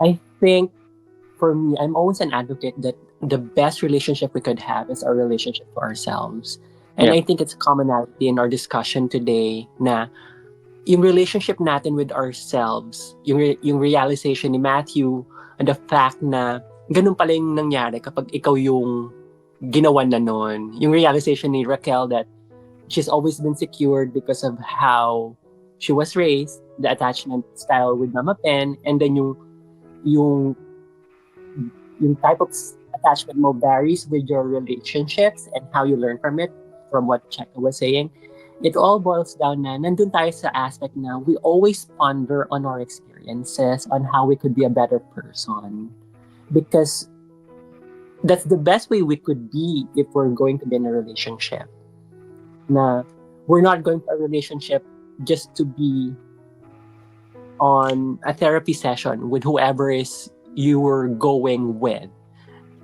I think for me, I'm always an advocate that the best relationship we could have is our relationship to ourselves. And Yep. I think it's a commonality in our discussion today na yung relationship natin with ourselves, yung realization ni Matthew, and the fact na ganun pala yung nangyari kapag ikaw yung ginawa na nun. Yung realization ni Raquel that she's always been secured because of how she was raised, the attachment style with Mama Pen, and then yung yung type of attachment mo varies with your relationships and how you learn from it, from what Cheka was saying. It all boils down na nandun tayo sa aspect na we always ponder on our experiences, on how we could be a better person. Because that's the best way we could be if we're going to be in a relationship. Na we're not going to a relationship just to be on a therapy session with whoever is you were going with.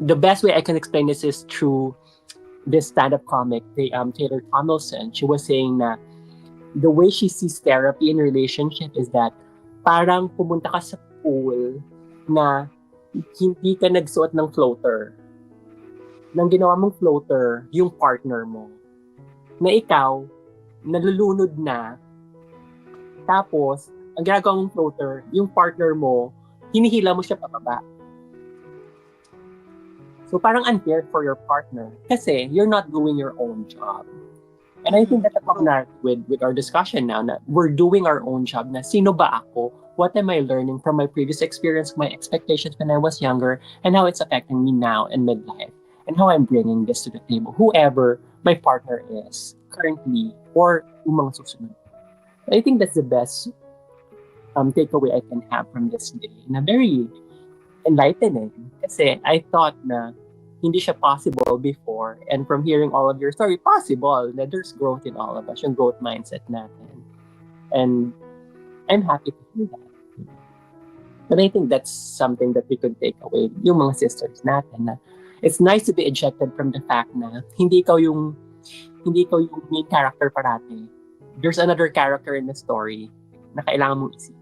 The best way I can explain this is through this stand-up comic, Taylor Tomlinson. She was saying na the way she sees therapy in relationship is that parang pumunta ka sa pool na hindi ka nagsuot ng floater. Nang ginawa mong floater, yung partner mo. Na ikaw, nalulunod na, tapos, ang ginagawa mong floater, yung partner mo, hinihila mo siya pababa. So parang unfair for your partner kasi you're not doing your own job. And I think that's a commonality with our discussion now na we're doing our own job na sino ba ako? What am I learning from my previous experience, my expectations when I was younger, and how it's affecting me now in midlife, and how I'm bringing this to the table, whoever my partner is currently or yung mga susunod. I think that's the best takeaway I can have from this day na very enlightening kasi I thought na hindi siya possible before, and from hearing all of your story, possible na there's growth in all of us, yung growth mindset natin. And I'm happy to hear that. But I think that's something that we could take away, yung mga sisters natin na it's nice to be ejected from the fact na hindi ikaw yung main character parati. There's another character in the story na kailangan mong isipin.